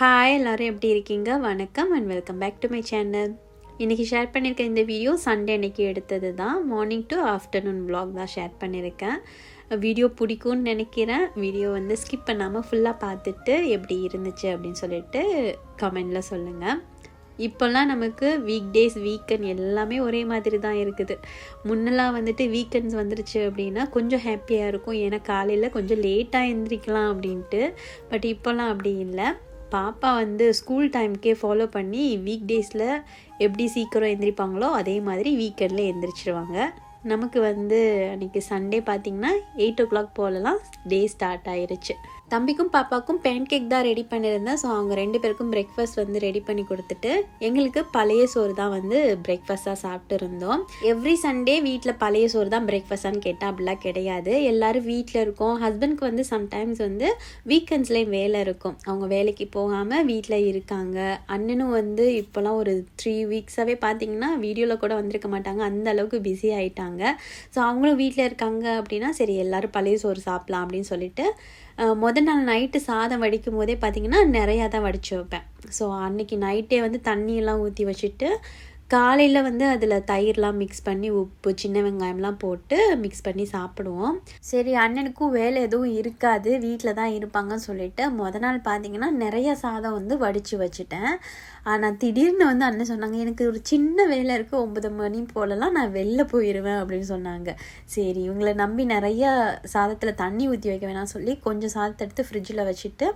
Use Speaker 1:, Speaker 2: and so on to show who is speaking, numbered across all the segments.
Speaker 1: Hi எல்லோரும் எப்படி இருக்கீங்க? வணக்கம் and welcome back to my channel. இன்றைக்கி ஷேர் பண்ணியிருக்க இந்த வீடியோ சண்டே அன்றைக்கி எடுத்தது தான். மார்னிங் டு ஆஃப்டர்நூன் vlog தான் ஷேர் பண்ணியிருக்கேன். வீடியோ பிடிக்கும்னு நினைக்கிறேன். வீடியோ ஸ்கிப் பண்ணாமல் ஃபுல்லாக பார்த்துட்டு எப்படி இருந்துச்சு அப்படின்னு சொல்லிட்டு கமெண்டில் சொல்லுங்கள். இப்போல்லாம் நமக்கு வீக் டேஸ் வீக்கெண்ட் எல்லாமே ஒரே மாதிரி தான் இருக்குது. முன்னெல்லாம் வீக்கெண்ட்ஸ் வந்துருச்சு அப்படின்னா கொஞ்சம் ஹாப்பியாக இருக்கும். ஏன்னா காலையில் கொஞ்சம் லேட்டாக எழுந்திரிக்கலாம் அப்படின்ட்டு. பட் இப்போல்லாம் அப்படி இல்லை. பாப்பா ஸ்கூல் டைமுக்கே ஃபாலோ பண்ணி வீக் டேஸில் எப்படி சீக்கிரம் எழுந்திரிப்பாங்களோ அதே மாதிரி வீக்கெண்டில் எழுந்திரிச்சிடுவாங்க. நமக்கு அன்றைக்கி சண்டே பார்த்திங்கன்னா 8 o'clock போலலாம் டே ஸ்டார்ட் ஆயிருச்சு. தம்பிக்கும் பாப்பாக்கும் பேன் கேக் தான் ரெடி பண்ணியிருந்தேன். ஸோ அவங்க 2 பேருக்கும் பிரேக்ஃபாஸ்ட் ரெடி பண்ணி கொடுத்துட்டு எங்களுக்கு பழைய சோறு தான் பிரேக்ஃபாஸ்ட்டாக சாப்பிட்டு இருந்தோம். எவ்ரி சண்டே வீட்டில் பழைய சோறு தான் பிரேக்ஃபாஸ்ட்டான்னு கேட்டால் அப்படிலாம் கிடையாது. எல்லோரும் வீட்டில் இருக்கோம். ஹஸ்பண்ட்க்கு சம்டைம்ஸ் வீக்கெண்ட்ஸ்லேயும் வேலை இருக்கும். அவங்க வேலைக்கு போகாமல் வீட்டில் இருக்காங்க. அண்ணனும் இப்போலாம் ஒரு 3 weekஸாகவே பார்த்திங்கன்னா வீடியோவில் கூட வந்திருக்க மாட்டாங்க. அந்த அளவுக்கு பிஸி ஆகிட்டாங்க. ஸோ அவங்களும் வீட்டில் இருக்காங்க அப்படின்னா சரி எல்லோரும் பழைய சோறு சாப்பிட்லாம் அப்படின்னு சொல்லிட்டு முதல் நாள் நைட்டு சாதம் வடிக்கும் போதே பார்த்திங்கன்னா நிறையா தான் வடித்து வைப்பேன். ஸோ அன்றைக்கி நைட்டே தண்ணியெல்லாம் ஊற்றி வச்சுட்டு காலையில் அதில் தயிர்லாம் மிக்ஸ் பண்ணி உப்பு சின்ன வெங்காயம்லாம் போட்டு மிக்ஸ் பண்ணி சாப்பிடுவோம். சரி அண்ணனுக்கும் வேலை எதுவும் இருக்காது, வீட்டில் தான் இருப்பாங்கன்னு சொல்லிட்டு முதல் நாள் பார்த்திங்கன்னா நிறைய சாதம் வடித்து வச்சுட்டேன். ஆனால் திடீர்னு அண்ணன் சொன்னாங்க, எனக்கு ஒரு சின்ன வேலை இருக்குது, 9 மணி போலலாம் நான் வெளில போயிடுவேன் அப்படின்னு சொன்னாங்க. சரி இவங்களை நம்பி நிறையா சாதத்தில் தண்ணி ஊற்றி வைக்க வேணாம் சொல்லி கொஞ்சம் சாதத்தை எடுத்து ஃப்ரிட்ஜில் வச்சுட்டு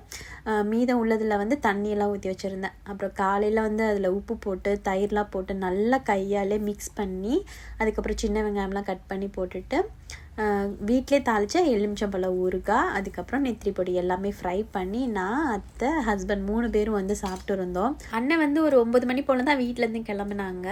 Speaker 1: மீதம் உள்ளதில் தண்ணியெல்லாம் ஊற்றி வச்சுருந்தேன். அப்புறம் காலையில் அதில் உப்பு போட்டு தயிர்லாம் போட்டு நல்லா கையாலே மிக்ஸ் பண்ணி அதுக்கப்புறம் சின்ன வெங்காயம்லாம் கட் பண்ணி போட்டுட்டு வீட்டிலே தாளித்த எலுமிச்சம்பழம் ஊறுகாய் அதுக்கப்புறம் நெத்திரி பொடி எல்லாமே ஃப்ரை பண்ணி நான் அத்தை ஹஸ்பண்ட் 3 பேரும் சாப்பிட்டு இருந்தோம். அண்ணன் ஒரு 9 மணி போல் தான் வீட்டிலேருந்து கிளம்புனாங்க.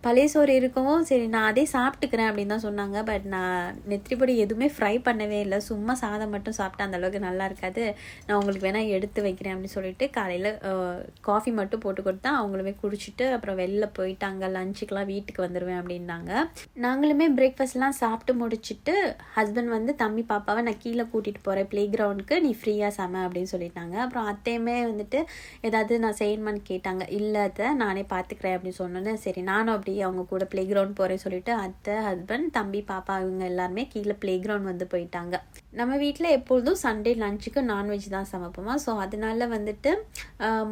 Speaker 1: பழைய சோறு இருக்கவும் சரி நான் அதே சாப்பிட்டுக்கிறேன் அப்படின்னு தான் சொன்னாங்க. பட் நான் நெத்திரி பொடி எதுவுமே ஃப்ரை பண்ணவே இல்லை, சும்மா சாதம் மட்டும் சாப்பிட்டு அந்தளவுக்கு நல்லா இருக்காது, நான் உங்களுக்கு வேணால் எடுத்து வைக்கிறேன் அப்படின்னு சொல்லிட்டு காலையில் காஃபி மட்டும் போட்டு கொடுத்தா அவங்களுமே குடிச்சிட்டு அப்புறம் வெளில போயிட்டாங்க. லஞ்சுக்கெலாம் வீட்டுக்கு வந்துடுவேன் அப்படின்னாங்க. நாங்களுமே பிரேக்ஃபாஸ்ட்லாம் சாப்பிட்டு முடிச்சுட்டு ஹஸ்பண்ட் தம்பி பாப்பாவை நான் கீழே கூட்டிகிட்டு போகிறேன் ப்ளே கிரவுண்டுக்கு, நீ ஃப்ரீயாக சம அப்படின்னு சொல்லிட்டாங்க. அப்புறம் அத்தையுமே ஏதாவது நான் செய்யணுமான்னு கேட்டாங்க. இல்லை அத்தை நானே பார்த்துக்கிறேன் அப்படின்னு சொன்னோன்னே சரி நானும் அப்படி அவங்க கூட ப்ளே கிரவுண்ட் போகிறேன்னு சொல்லிட்டு அத்தை ஹஸ்பண்ட் தம்பி பாப்பா இவங்க எல்லாருமே கீழே ப்ளே கிரவுண்ட் போயிட்டாங்க. நம்ம வீட்டில் எப்பொழுதும் சண்டே லஞ்சுக்கு நான்வெஜ் தான் சமைப்போமா. ஸோ அதனால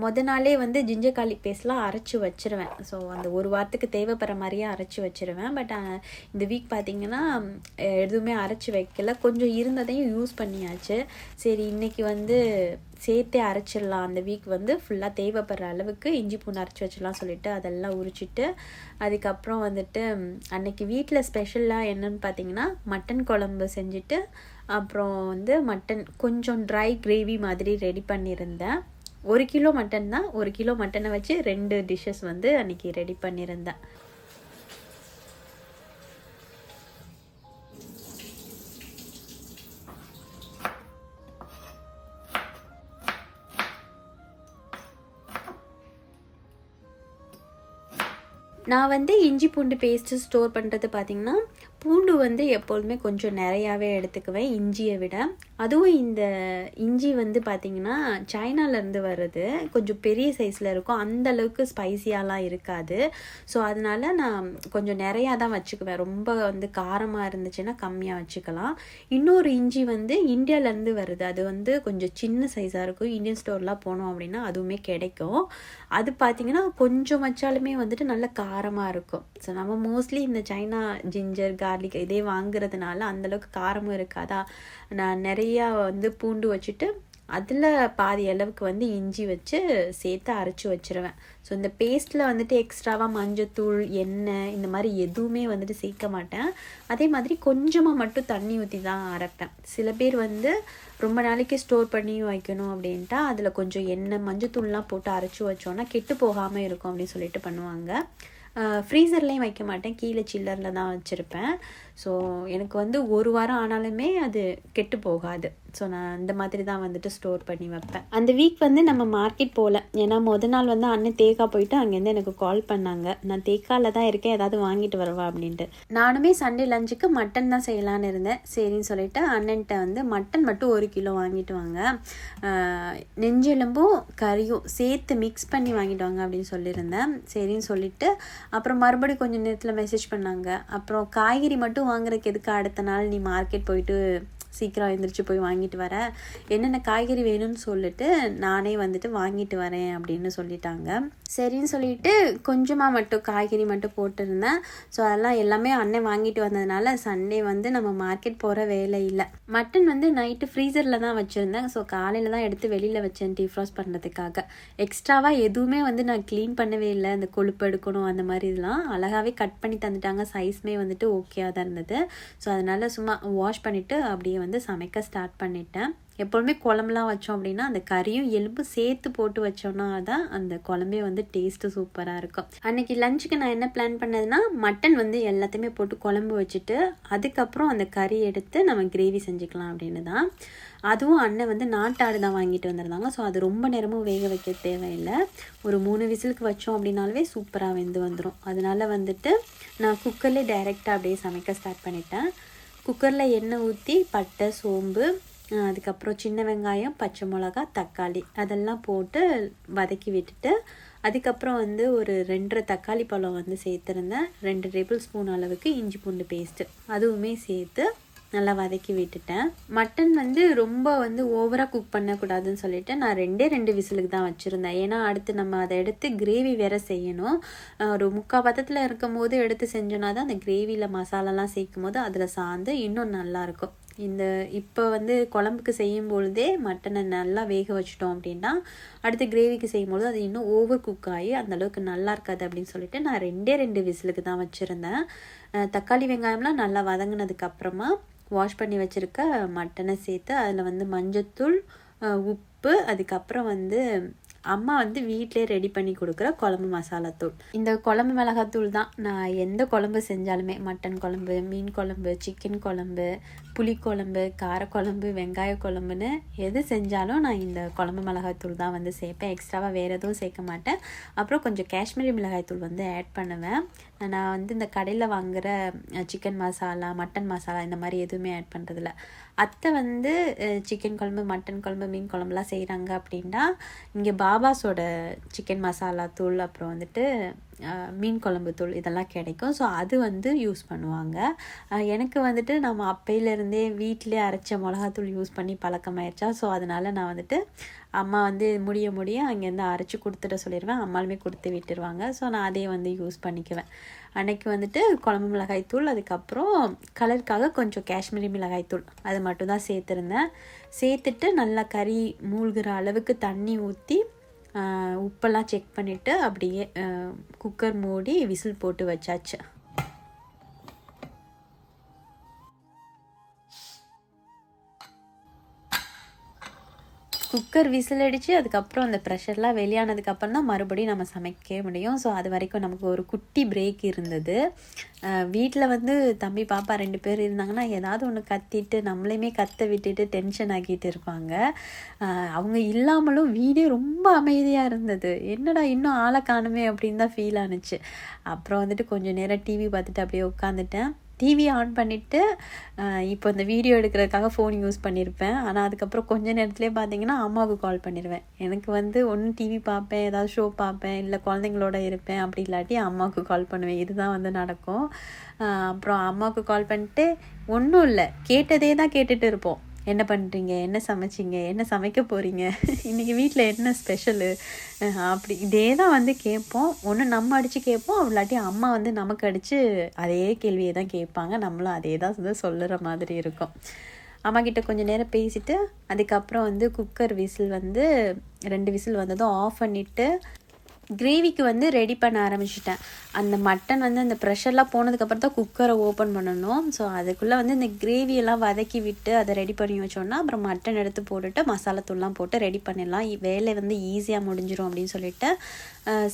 Speaker 1: மொதல் நாளே ஜிஞ்சர் கார்லிக் பேஸ்ட்லாம் அரைச்சி வச்சுருவேன். ஸோ அந்த ஒரு வாரத்துக்கு தேவைப்படுற மாதிரியே அரைச்சி வச்சுருவேன். பட் இந்த வீக் பார்த்திங்கன்னா எதுவுமே அரைச்சி வைக்கல, கொஞ்சம் இருந்ததையும் யூஸ் பண்ணியாச்சு. சரி இன்றைக்கி சேர்த்தே அரைச்சிடலாம், அந்த வீக் ஃபுல்லாக தேவைப்படுற அளவுக்கு இஞ்சி பூண்டு அரைச்சி வச்சிடலாம் சொல்லிட்டு அதெல்லாம் உரிச்சிட்டு அதுக்கப்புறம் அன்னைக்கு வீட்டில் ஸ்பெஷலாக என்னன்னு பார்த்தீங்கன்னா மட்டன் குழம்பு செஞ்சுட்டு அப்புறம் மட்டன் கொஞ்சம் ட்ரை கிரேவி மாதிரி ரெடி பண்ணியிருந்தேன். 1 கிலோ மட்டன் தான், 1 கிலோ மட்டனை வச்சு 2 டிஷ்ஷஸ் அன்றைக்கி ரெடி பண்ணியிருந்தேன். நான் இஞ்சி பூண்டு பேஸ்ட்டு ஸ்டோர் பண்ணுறது பார்த்திங்கன்னா பூண்டு எப்பொழுதுமே கொஞ்சம் நிறையாவே எடுத்துக்குவேன் இஞ்சியை விட. அதுவும் இந்த இஞ்சி பார்த்திங்கன்னா சைனாலேருந்து வருது, கொஞ்சம் பெரிய சைஸில் இருக்கும், அந்தளவுக்கு ஸ்பைஸியாலாம் இருக்காது. ஸோ அதனால் நான் கொஞ்சம் நிறையா தான் வச்சுக்குவேன். ரொம்ப காரமாக இருந்துச்சுன்னா கம்மியாக வச்சுக்கலாம். இன்னொரு இஞ்சி இந்தியாவிலேருந்து வருது, அது கொஞ்சம் சின்ன சைஸாக இருக்கும். இந்தியன் ஸ்டோர்லாம் போனோம் அப்படின்னா அதுவுமே கிடைக்கும். அது பார்த்திங்கன்னா கொஞ்சம் வச்சாலுமே நல்ல காரமாக இருக்கும். ஸோ நம்ம மோஸ்ட்லி இந்த சைனா ஜிஞ்சர் கார்லிக் இதே வாங்குறதுனால அந்தளவுக்கு காரமும் இருக்காதா. நான் நிறையா பூண்டு வச்சுட்டு அதில் பாதி அளவுக்கு இஞ்சி வச்சு சேர்த்து அரைச்சி வச்சுருவேன். ஸோ இந்த பேஸ்ட்டில் எக்ஸ்ட்ராவாக மஞ்சத்தூள் எண்ணெய் இந்த மாதிரி எதுவுமே சேர்க்க மாட்டேன். அதே மாதிரி கொஞ்சமாக மட்டும் தண்ணி ஊற்றி தான் அரைப்பேன். சில பேர் ரொம்ப நாளைக்கு ஸ்டோர் பண்ணி வைக்கணும் அப்படின்ட்டா அதில் கொஞ்சம் எண்ணெய் மஞ்சத்தூள்லாம் போட்டு அரைச்சி வச்சோன்னா கெட்டு போகாமல் இருக்கும் அப்படின்னு சொல்லிட்டு பண்ணுவாங்க. ஃப்ரீசர்லேயும் வைக்க மாட்டேன், கீழே சில்லரில் தான் வச்சுருப்பேன். ஸோ எனக்கு 1 வாரம் ஆனாலுமே அது கெட்டு போகாது. ஸோ நான் இந்த மாதிரி தான் வந்துட்டு ஸ்டோர் பண்ணி வைப்பேன். அந்த வீக் வந்து நம்ம மார்க்கெட் போகல, ஏன்னா நாள் வந்து அண்ணன் தேக்கா போயிட்டு அங்கேருந்து எனக்கு கால் பண்ணாங்க, நான் தேக்காவில் தான் இருக்கேன், ஏதாவது வாங்கிட்டு வரவா அப்படின்ட்டு. நானுமே சண்டே லஞ்சுக்கு மட்டன் தான் செய்யலான்னு இருந்தேன். சரின்னு சொல்லிட்டு அண்ணன்ட்ட வந்து மட்டன் மட்டும் 1 கிலோ வாங்கிட்டு வாங்க, நெஞ்செலும்பும் கறியும் சேர்த்து மிக்ஸ் பண்ணி வாங்கிட்டு வாங்க அப்படின்னு சொல்லியிருந்தேன். சரின்னு சொல்லிட்டு அப்புறம் மறுபடியும் கொஞ்சம் நேரத்தில் மெசேஜ் பண்ணாங்க. அப்புறம் காய்கறி மட்டும் வாங்குறதுக்கு எதுக்கு அடுத்த நாள் நீ மார்க்கெட் போயிட்டு சீக்கிரம் எழுந்திரிச்சு போய் வாங்கிட்டு வரேன், என்னென்ன காய்கறி வேணும்னு சொல்லிட்டு நானே வந்துட்டு வாங்கிட்டு வரேன் அப்படின்னு சொல்லிட்டாங்க. சரின்னு சொல்லிட்டு கொஞ்சமாக மட்டும் காய்கறி மட்டும் போட்டிருந்தேன். ஸோ அதெல்லாம் எல்லாமே அண்ணன் வாங்கிட்டு வந்ததுனால சண்டே வந்து நம்ம மார்க்கெட் போகிற வேலை இல்லை. மட்டன் வந்து நைட்டு ஃப்ரீசரில் தான் வச்சுருந்தேன். ஸோ காலையில் தான் எடுத்து வெளியில் வச்சேன் டீஃப்ராஸ்ட் பண்ணுறதுக்காக. எக்ஸ்ட்ராவாக எதுவுமே வந்து நான் க்ளீன் பண்ணவே இல்லை. அந்த கொழுப்பு எடுக்கணும் அந்த மாதிரி இதெல்லாம் அழகாகவே கட் பண்ணி தந்துட்டாங்க. சைஸ்மே வந்துட்டு ஓகேயாக தான் இருந்தது. ஸோ அதனால் சும்மா வாஷ் பண்ணிவிட்டு அப்படியே வந்து சமைக்க ஸ்டார்ட் பண்ணிட்டேன். எப்பொழுதுமே குழம்புலாம் வச்சோம் அப்படின்னா அந்த கறியும் எலும்பு சேர்த்து போட்டு வச்சோம்னா தான் அந்த குழம்பே வந்து டேஸ்ட்டு சூப்பராக இருக்கும். அன்றைக்கி லஞ்சுக்கு நான் என்ன பிளான் பண்ணதுன்னா, மட்டன் வந்து எல்லாத்தையுமே போட்டு குழம்பு வச்சுட்டு அதுக்கப்புறம் அந்த கறி எடுத்து நம்ம கிரேவி செஞ்சுக்கலாம் அப்படின்னு தான். அதுவும் அண்ணன் வந்து நாட்டாடு தான் வாங்கிட்டு வந்திருந்தாங்க. ஸோ அது ரொம்ப நேரமும் வேக வைக்க தேவையில்லை, ஒரு 3 விசிலுக்கு வச்சோம் அப்படின்னாலே சூப்பராக வெந்து வந்துடும். அதனால வந்துட்டு நான் குக்கர்லேயே டைரெக்டாக அப்படியே சமைக்க ஸ்டார்ட் பண்ணிட்டேன். குக்கரில் எண்ணெய் ஊற்றி பட்டை, சோம்பு, அதுக்கப்புறம் சின்ன வெங்காயம், பச்சை மிளகா, தக்காளி அதெல்லாம் போட்டு வதக்கி விட்டுட்டு அதுக்கப்புறம் வந்து ஒரு 2.5 தக்காளி பழம் வந்து சேர்த்துருந்தேன். 2 டேபிள் ஸ்பூன் அளவுக்கு இஞ்சி பூண்டு பேஸ்ட்டு அதுவுமே சேர்த்து நல்லா வதக்கி விட்டுட்டேன். மட்டன் வந்து ரொம்ப வந்து ஓவராக குக் பண்ணக்கூடாதுன்னு சொல்லிட்டு நான் 2 விசிலுக்கு தான் வச்சுருந்தேன். ஏன்னா அடுத்து நம்ம அதை எடுத்து கிரேவி வேறு செய்யணும். ஒரு 3/4 பதத்தில் இருக்கும் போது எடுத்து செஞ்சோன்னா தான் அந்த கிரேவியில் மசாலாலாம் சேர்க்கும் போது அதில் சார்ந்து இன்னும் நல்லாயிருக்கும். இப்போ வந்து குழம்புக்கு செய்யும் பொழுதே மட்டனை நல்லா வேக வச்சிட்டோம் அப்படின்னா அடுத்து கிரேவிக்கு செய்யும்போது அது இன்னும் ஓவர் குக் ஆகி அந்தளவுக்கு நல்லா இருக்காது அப்படின்னு சொல்லிட்டு நான் 2 விசிலுக்கு தான் வச்சுருந்தேன். தக்காளி வெங்காயம்லாம் நல்லா வதங்கினதுக்கப்புறமா வாஷ் பண்ணி வச்சுருக்க மட்டனை சேர்த்து அதில் வந்து மஞ்சத்தூள், உப்பு, அதுக்கப்புறம் வந்து அம்மா வந்து வீட்டிலே ரெடி பண்ணி கொடுக்குற குழம்பு மசாலாத்தூள். இந்த குழம்பு மிளகாத்தூள் தான் நான் எந்த குழம்பு செஞ்சாலுமே, மட்டன் குழம்பு, மீன் குழம்பு, சிக்கன் குழம்பு, புளிக்குழம்பு, காரக்குழம்பு, வெங்காய குழம்புன்னு எது செஞ்சாலும் நான் இந்த குழம்பு மிளகாய்த்தூள் தான் வந்து சேர்ப்பேன். எக்ஸ்ட்ராவாக வேறு எதுவும் சேர்க்க மாட்டேன். அப்புறம் கொஞ்சம் காஷ்மீரி மிளகாய்த்தூள் வந்து ஆட் பண்ணுவேன். நான் வந்து இந்த கடையில் வாங்குகிற சிக்கன் மசாலா, மட்டன் மசாலா இந்த மாதிரி எதுவுமே ஆட் பண்ணுறதில்ல. அத்தை வந்து சிக்கன் குழம்பு, மட்டன் குழம்பு, மீன் குழம்புலாம் செய்கிறாங்க அப்படின்னா இங்கே பாபாஸோட சிக்கன் மசாலா தூள், அப்புறம் வந்துட்டு மீன் குழம்பு தூள் இதெல்லாம் கிடைக்கும். ஸோ அது வந்து யூஸ் பண்ணுவாங்க. எனக்கு வந்துட்டு நம்ம அப்பையிலேருந்தே வீட்டிலே அரைச்ச மிளகாத்தூள் யூஸ் பண்ணி பழக்கமாயிருச்சா. ஸோ அதனால் நான் வந்துட்டு அம்மா வந்து முடிய அங்கேருந்து அரைச்சி கொடுத்துட சொல்லிடுவேன். அம்மாலுமே கொடுத்து விட்டுருவாங்க. ஸோ நான் அதே வந்து யூஸ் பண்ணிக்குவேன். அன்றைக்கி வந்துட்டு குழம்பு மிளகாய்த்தூள், அதுக்கப்புறம் கலருக்காக கொஞ்சம் காஷ்மீரி மிளகாய்த்தூள் அது மட்டும் தான் சேர்த்துருந்தேன். சேர்த்துட்டு நல்லா கறி மூழ்கிற அளவுக்கு தண்ணி ஊற்றி உப்பெல்லாம் செக் பண்ணிவிட்டு அப்படியே குக்கர் மூடி விசில் போட்டு வச்சாச்சு. குக்கர் விசில் அடித்து அதுக்கப்புறம் அந்த ப்ரெஷர்லாம் வெளியானதுக்கப்புறம் தான் மறுபடியும் நம்ம சமைக்க முடியும். ஸோ அது வரைக்கும் நமக்கு ஒரு குட்டி பிரேக் இருந்தது. வீட்டில் வந்து தம்பி பாப்பா 2 பேர் இருந்தாங்கன்னா ஏதாவது ஒன்று கத்திட்டு நம்மளையுமே கத்த விட்டுட்டு டென்ஷன் ஆக்கிட்டு இருப்பாங்க. அவங்க இல்லாமலும் வீடே ரொம்ப அமைதியாக இருந்தது. என்னடா இன்னும் ஆளை காணுமே அப்படின்னு தான் ஃபீல் ஆணுச்சு. அப்புறம் வந்துட்டு கொஞ்சம் நேரம் டிவி பார்த்துட்டு அப்படியே உட்காந்துட்டேன். டிவி ஆன் பண்ணிவிட்டு இப்போ இந்த வீடியோ எடுக்கிறதுக்காக ஃபோன் யூஸ் பண்ணியிருப்பேன். ஆனால் அதுக்கப்புறம் கொஞ்சம் நேரத்துலேயே பார்த்தீங்கன்னா அம்மாவுக்கு கால் பண்ணிடுவேன். எனக்கு வந்து ஒன்று டிவி பார்ப்பேன், ஏதாவது ஷோ பார்ப்பேன், இல்லை குழந்தைங்களோட இருப்பேன், அப்படி இல்லாட்டி அம்மாவுக்கு கால் பண்ணுவேன். இதுதான் வந்து நடக்கும். அப்புறம் அம்மாவுக்கு கால் பண்ணிட்டு ஒன்றும் இல்லை, கேட்டதே தான் கேட்டுட்டு இருப்போம். என்ன பண்ணுறீங்க, என்ன சமைச்சிங்க, என்ன சமைக்க போகிறீங்க, இன்றைக்கி வீட்டில் என்ன ஸ்பெஷலு, அப்படி இதே தான் வந்து கேட்போம். ஒன்று நம்ம அடித்து கேட்போம், இல்லாட்டி அம்மா வந்து நமக்கு அடித்து அதே கேள்வியை தான் கேட்பாங்க. நம்மளும் அதே தான் வந்து சொல்லுற மாதிரி இருக்கும். அம்மாக்கிட்ட கொஞ்சம் நேரம் பேசிவிட்டு அதுக்கப்புறம் வந்து குக்கர் விசில் வந்து 2 விசில் வந்ததும் ஆஃப் பண்ணிவிட்டு கிரேவிக்கு வந்து ரெடி பண்ண ஆரம்பிச்சிட்டேன். அந்த மட்டன் வந்து அந்த ப்ரெஷர்லாம் போனதுக்கப்புறம் தான் குக்கரை ஓப்பன் பண்ணணும். ஸோ அதுக்குள்ளே வந்து இந்த கிரேவியெல்லாம் வதக்கி விட்டு அதை ரெடி பண்ணி வச்சோன்னா அப்புறம் மட்டன் எடுத்து போட்டுட்டு மசாலாத்தூள்லாம் போட்டு ரெடி பண்ணிடலாம். வேலை வந்து ஈஸியாக முடிஞ்சிடும் அப்படின்னு சொல்லிட்டு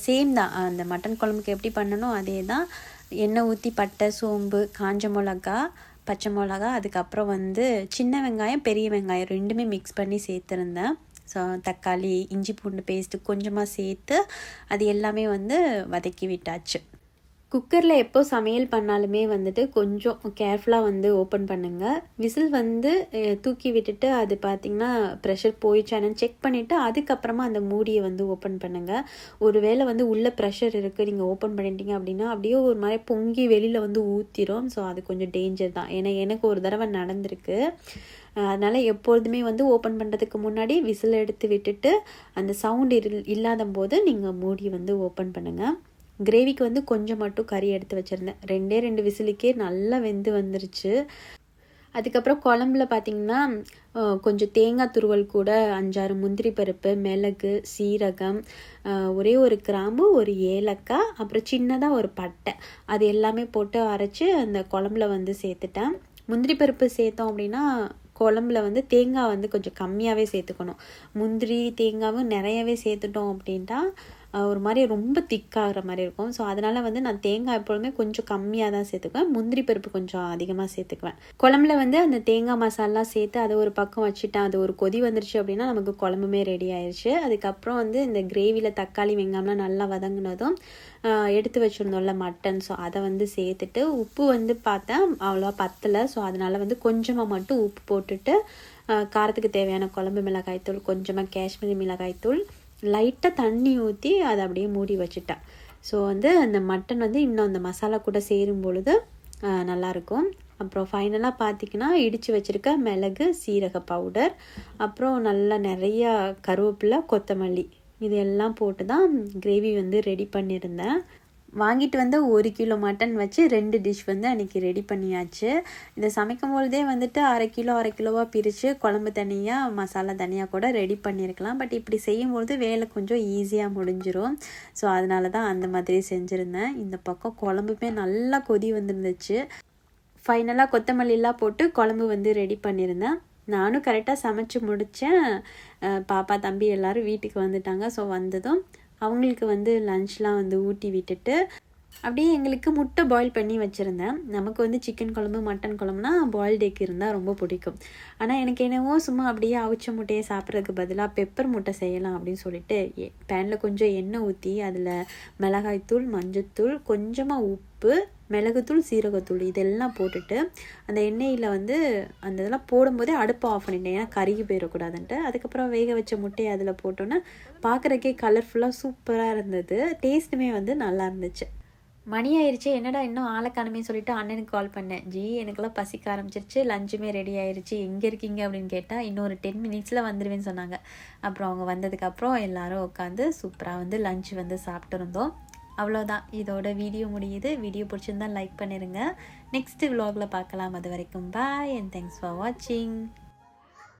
Speaker 1: சேம் தான் அந்த மட்டன் குழம்புக்கு எப்படி பண்ணணும் அதே தான். எண்ணெய் ஊற்றி பட்டை, சோம்பு, காஞ்ச மிளகா, பச்சை மிளகா, அதுக்கப்புறம் வந்து சின்ன வெங்காயம் பெரிய வெங்காயம் ரெண்டுமே மிக்ஸ் பண்ணி சேர்த்துருந்தேன். ஸோ தக்காளி இஞ்சி பூண்டு பேஸ்ட்டு கொஞ்சமாக சேர்த்து அது எல்லாமே வந்து வதக்கி விட்டாச்சு. குக்கரில் எப்போ சமையல் பண்ணாலுமே வந்துட்டு கொஞ்சம் கேர்ஃபுல்லாக வந்து ஓப்பன் பண்ணுங்கள். விசில் வந்து தூக்கி விட்டுட்டு அது பார்த்திங்கன்னா ப்ரெஷர் போயிடுச்சானு செக் பண்ணிவிட்டு அதுக்கப்புறமா அந்த மூடியை வந்து ஓப்பன் பண்ணுங்கள். ஒரு வேளை வந்து உள்ளே ப்ரெஷர் இருக்குது நீங்கள் ஓப்பன் பண்ணிட்டீங்க அப்படின்னா அப்படியே ஒரு மாதிரி பொங்கி வெளியில் வந்து ஊற்றிடும். ஸோ அது கொஞ்சம் டேஞ்சர் தான். ஏன்னா எனக்கு ஒரு தடவை நடந்திருக்கு. அதனால் எப்பொழுதுமே வந்து ஓப்பன் பண்ணுறதுக்கு முன்னாடி விசில் எடுத்து விட்டுட்டு அந்த சவுண்ட் இல்லாத போது நீங்கள் மூடி வந்து ஓப்பன் பண்ணுங்கள். கிரேவிக்கு வந்து கொஞ்சம் மட்டும் கறி எடுத்து வச்சுருந்தேன். 2 விசிலுக்கே நல்லா வெந்து வந்துருச்சு. அதுக்கப்புறம் குழம்புல பார்த்திங்கன்னா கொஞ்சம் தேங்காய் துருவல் கூட 5-6 முந்திரி பருப்பு, மிளகு, சீரகம், ஒரே ஒரு கிராம்பு, ஒரு ஏலக்காய், அப்புறம் சின்னதாக ஒரு பட்டை, அது எல்லாமே போட்டு அரைச்சி அந்த குழம்புல வந்து சேர்த்துட்டேன். முந்திரி பருப்பு சேர்த்தோம் அப்படின்னா குழம்புல வந்து தேங்காய் வந்து கொஞ்சம் கம்மியாகவே சேர்த்துக்கணும். முந்திரி தேங்காவும் நிறையவே சேர்த்துட்டோம் அப்படின்ட்டா ஒரு மாதிரி ரொம்ப திக்காகிற மாதிரி இருக்கும். ஸோ அதனால் வந்து நான் தேங்காய் எப்பொழுதுமே கொஞ்சம் கம்மியாக தான் சேர்த்துக்குவேன். முந்திரி பருப்பு கொஞ்சம் அதிகமாக சேர்த்துக்குவேன். குழம்புல வந்து அந்த தேங்காய் மசாலா சேர்த்து அதை ஒரு பக்கம் வச்சுட்டேன். அது ஒரு கொதி வந்துருச்சு அப்படின்னா நமக்கு குழம்புமே ரெடி ஆயிடுச்சு. அதுக்கப்புறம் வந்து இந்த கிரேவியில் தக்காளி வெங்காயம்லாம் நல்லா வதங்கினதும் எடுத்து வச்சுருந்தோம்ல மட்டன், ஸோ அதை வந்து சேர்த்துட்டு உப்பு வந்து பார்த்தேன் அவ்வளோவா பத்தலை. ஸோ அதனால் வந்து கொஞ்சமாக மட்டும் உப்பு போட்டுட்டு காரத்துக்கு தேவையான குழம்பு மிளகாய்த்தூள், கொஞ்சமாக காஷ்மீரி மிளகாய்த்தூள், லைட்டாக தண்ணி ஊற்றி அதை அப்படியே மூடி வச்சுட்டேன். ஸோ வந்து அந்த மட்டன் வந்து இன்னும் அந்த மசாலா கூட சேரும் பொழுது நல்லாயிருக்கும். அப்புறம் ஃபைனலாக பார்த்திங்கன்னா இடித்து வச்சுருக்க மிளகு, சீரக பவுடர், அப்புறம் நல்லா நிறையா கருவேப்பிலை, கொத்தமல்லி, இது எல்லாம் போட்டு தான் கிரேவி வந்து ரெடி பண்ணியிருந்தேன். வாங்கிட்டு வந்து 1 கிலோ மட்டன் வச்சு 2 டிஷ் வந்து அன்றைக்கி ரெடி பண்ணியாச்சு. இதை சமைக்கும் பொழுதே வந்துட்டு அரை கிலோவாக பிரித்து குழம்பு தனியாக மசாலா தனியாக கூட ரெடி பண்ணியிருக்கலாம். பட் இப்படி செய்யும்பொழுது வேலை கொஞ்சம் ஈஸியாக முடிஞ்சிடும். ஸோ அதனால தான் அந்த மாதிரி செஞ்சுருந்தேன். இந்த பக்கம் குழம்புமே நல்லா கொதி வந்துருந்துச்சு. ஃபைனலாக கொத்தமல்லிலாம் போட்டு குழம்பு வந்து ரெடி பண்ணியிருந்தேன். நானும் கரெக்டாக சமைச்சு முடித்தேன். பாப்பா தம்பி எல்லோரும் வீட்டுக்கு வந்துட்டாங்க. ஸோ வந்ததும் அவங்களுக்கு வந்து லன்ச்லாம் வந்து ஊட்டி விட்டுட்டு அப்படியே எங்களுக்கு முட்டை பாயில் பண்ணி வச்சுருந்தேன். நமக்கு வந்து சிக்கன் குழம்பு, மட்டன் குழம்புனா பாயில்டு எக் இருந்தால் ரொம்ப பிடிக்கும். ஆனால் எனக்கு என்னவோ சும்மா அப்படியே அவிச்ச முட்டையை சாப்பிட்றதுக்கு பதிலாக பெப்பர் முட்டை செய்யலாம் அப்படின்னு சொல்லிட்டு பேனில் கொஞ்சம் எண்ணெய் ஊற்றி அதில் மிளகாய்த்தூள், மஞ்சத்தூள், கொஞ்சமாக உப்பு, மிளகுத்தூள், சீரகத்தூள் இதெல்லாம் போட்டுட்டு அந்த எண்ணெயில் வந்து அந்த இதெல்லாம் போடும்போதே அடுப்பை ஆஃப் பண்ணிட்டேன். ஏன்னா கருகி போயிடக்கூடாதுன்ட்டு. அதுக்கப்புறம் வேக வச்ச முட்டையை அதில் போட்டோன்னே பார்க்குறக்கே கலர்ஃபுல்லாக சூப்பராக இருந்தது. டேஸ்ட்டுமே வந்து நல்லா இருந்துச்சு. மணி ஆயிடுச்சு, என்னடா இன்னும் ஆளை காணுமே சொல்லிட்டு அண்ணனுக்கு கால் பண்ணேன். எனக்கெல்லாம் பசிக்க ஆரம்பிச்சிருச்சு, லஞ்சுமே ரெடி ஆயிடுச்சு, எங்கே இருக்கீங்க அப்படின்னு கேட்டால் இன்னொரு 10 மினிட்ஸில் வந்துடுவேன்னு சொன்னாங்க. அப்புறம் அவங்க வந்ததுக்கப்புறம் எல்லோரும் உட்காந்து சூப்பராக வந்து லஞ்ச் வந்து சாப்பிட்டுருந்தோம். அவ்வளோதான், இதோட வீடியோ முடியுது. வீடியோ பிடிச்சிருந்தால் லைக் பண்ணிடுங்க. நெக்ஸ்ட் விலாகில் பார்க்கலாம். அது வரைக்கும் பாய் அண்ட் தேங்க்ஸ் ஃபார் வாட்சிங்.